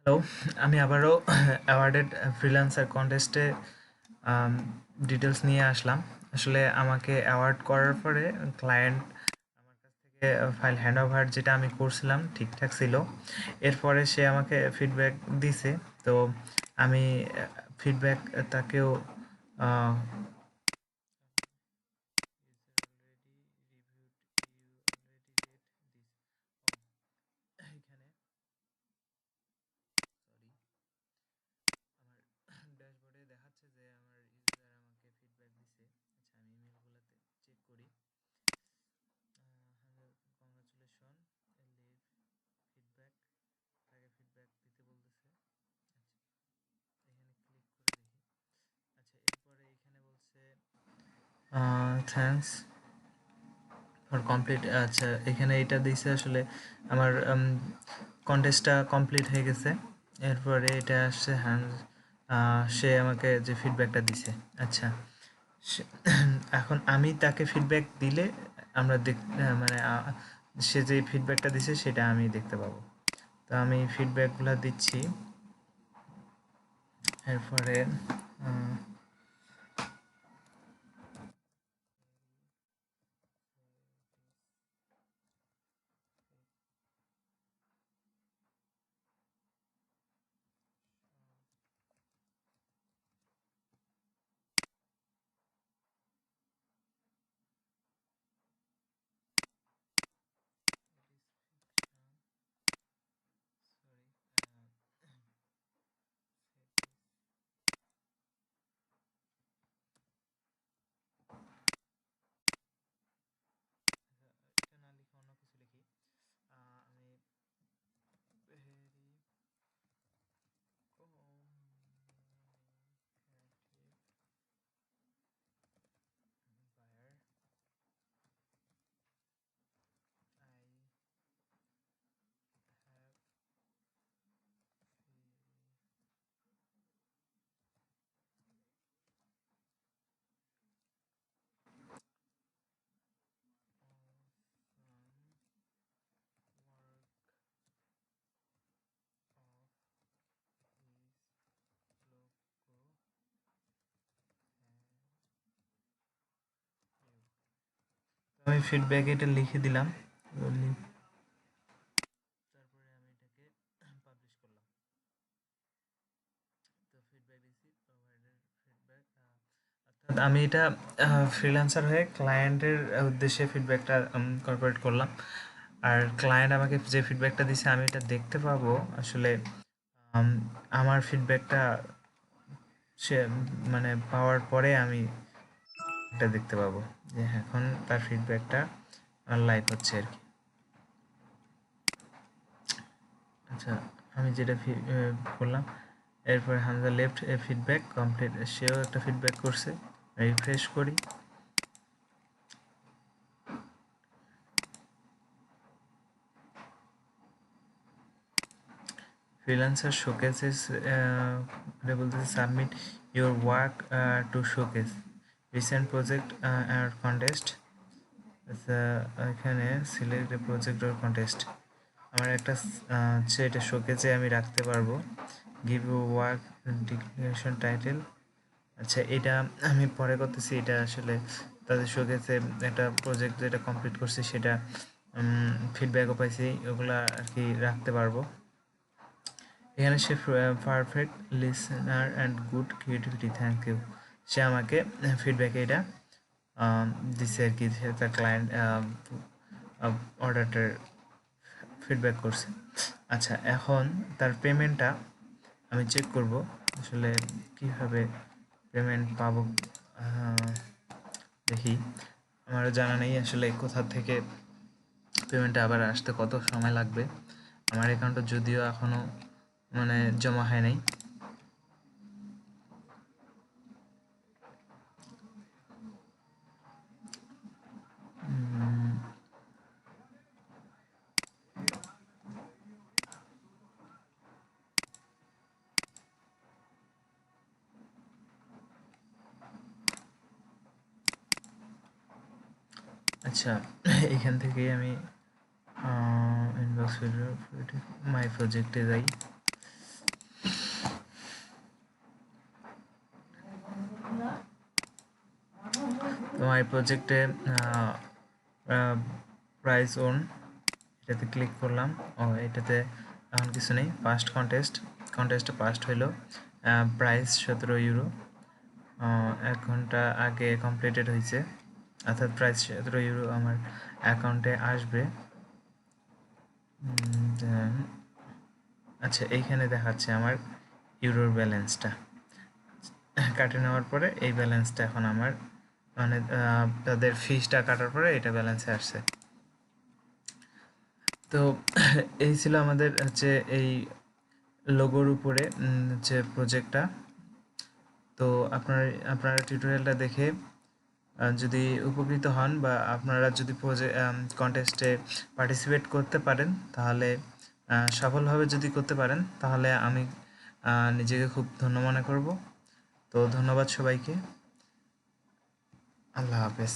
Hello, আমি আবারও awarded freelancer কন্টেস্টে details নিয়ে আসলাম। আসলে আমাকে অ্যাওয়ার্ড করার পরে ক্লায়েন্ট আমার কাছ থেকে ফাইল হ্যান্ড ওভার যেটা আমি করছিলাম ঠিকঠাক ছিল। এরপরে সে আমাকে ফিডব্যাক দিছে। তো আমি ফিডব্যাক তাকেও আহ, এখানে আমার ড্যাশবোর্ডে দেখাচ্ছে যে আমার ইউজার আমাকে ফিডব্যাক দিছে। আচ্ছা, আমি ইমেলগুলোতে চেক করি। কংগ্রাচুলেশন, লিভ ফিডব্যাক, তাকে ফিডব্যাক দিতে বলতেছে। আচ্ছা, এখানে ক্লিক করে দেখি। আচ্ছা, এরপরে এখানে বলছে থ্যাঙ্কস ফর কমপ্লিট। আচ্ছা, এখানে এটা দিছে আসলে আমার কন্টেস্টটা কমপ্লিট হয়ে গেছে। এরপরে এটা আসছে হ্যান্ড, সে আমাকে যে ফিডব্যাকটা দিছে। আচ্ছা, এখন আমি তাকে ফিডব্যাক দিলে আমরা মানে সে যে ফিডব্যাকটা দিছে সেটা আমি দেখতে পাবো। তো আমি ফিডব্যাকগুলো দিচ্ছি। এরপরে আহ, এটা না লিখে অন্য কিছু লিখি। আমি ভেরি বায়ার, আই হ্যাভ আমি ফিডব্যাক এটা লিখে দিলাম। তারপরে আমি এটাকে পাবলিশ করলাম। তো ফিডব্যাক রিসিভ প্রোভাইডেড ফিডব্যাক, অর্থাৎ আমি এটা ফ্রিল্যান্সার হয়ে ক্লায়েন্টের উদ্দেশ্যে ফিডব্যাকটা কর্পোরেট করলাম। আর ক্লায়েন্ট আমাকে যে ফিডব্যাকটা দিছে আমি এটা দেখতে পাবো আসলে। আম, আমার ফিডব্যাকটা সে মানে পাওয়ার পরে আমি এটা দেখতে পাবো যে এখন তার ফিডব্যাকটা আমার লাইভ হচ্ছে আর কি। আচ্ছা, আমি যেটা করলাম, এরপর Hamza left a feedback complete, সেও একটা ফিডব্যাক করছে। রিফ্রেশ করি। ফ্রিল্যান্সার শোকেসেস বলতেছে submit your work to showcase recent project আর কন্টেস্ট। আচ্ছা, এখানে select a project or contest আমার একটা হচ্ছে এটা শোকেসে আমি রাখতে পারবো। Give you work declaration title. আচ্ছা, এটা আমি পরে করতেছি। এটা আসলে তাদের শোকেসে একটা প্রজেক্ট যেটা কমপ্লিট করছি সেটা ফিডব্যাকও পাইছি, ওগুলা আর কি রাখতে পারবো। এখানে সে perfect listener and good creativity, thank you. সে আমাকে ফিডব্যাকে এটা দিছে আর কি, তার ক্লায়েন্ট অর্ডারটার ফিডব্যাক করছে। আচ্ছা, এখন তার পেমেন্টটা আমি চেক করব আসলে কিভাবে পেমেন্ট পাবো। দেখি, আমারও জানা নেই আসলে কোথা থেকে পেমেন্টটা আবার আসতে কত সময় লাগবে। আমার অ্যাকাউন্টে যদিও এখনও মানে জমা হয় নাই। আচ্ছা, এখান থেকেই আমি ইনবক্স মাই প্রজেক্টে যাই। মাই প্রজেক্টে প্রাইস ওন এটাতে ক্লিক করলাম। এটাতে এখন কিছু নেই। ফার্স্ট কন্টেস্টে ফার্স্ট হইলো প্রাইস 17 ইউরো। 1 ঘন্টা আগে কমপ্লিটেড হয়েছে, অর্থাৎ প্রাইস 17 ইউরো আমার অ্যাকাউন্টে আসবে। আচ্ছা, এইখানে দেখাচ্ছে আমার ইউরোর ব্যালেন্সটা কাটে নেওয়ার পরে এই ব্যালেন্সটা এখন আমার মানে তাদের ফিসটা কাটার পরে এটা ব্যালেন্সে আসছে। তো এই ছিল আমাদের হচ্ছে এই লোগোর উপরে হচ্ছে প্রজেক্টটা। তো আপনারা টিউটোরিয়ালটা দেখে যদি উপকৃত হন বা আপনারা যদি কন্টেস্টে পার্টিসিপেট করতে পারেন, তাহলে সফলভাবে যদি করতে পারেন, তাহলে আমি নিজেকে খুব ধন্য মনে করব। তো ধন্যবাদ সবাইকে। আল্লাহ হাফেজ।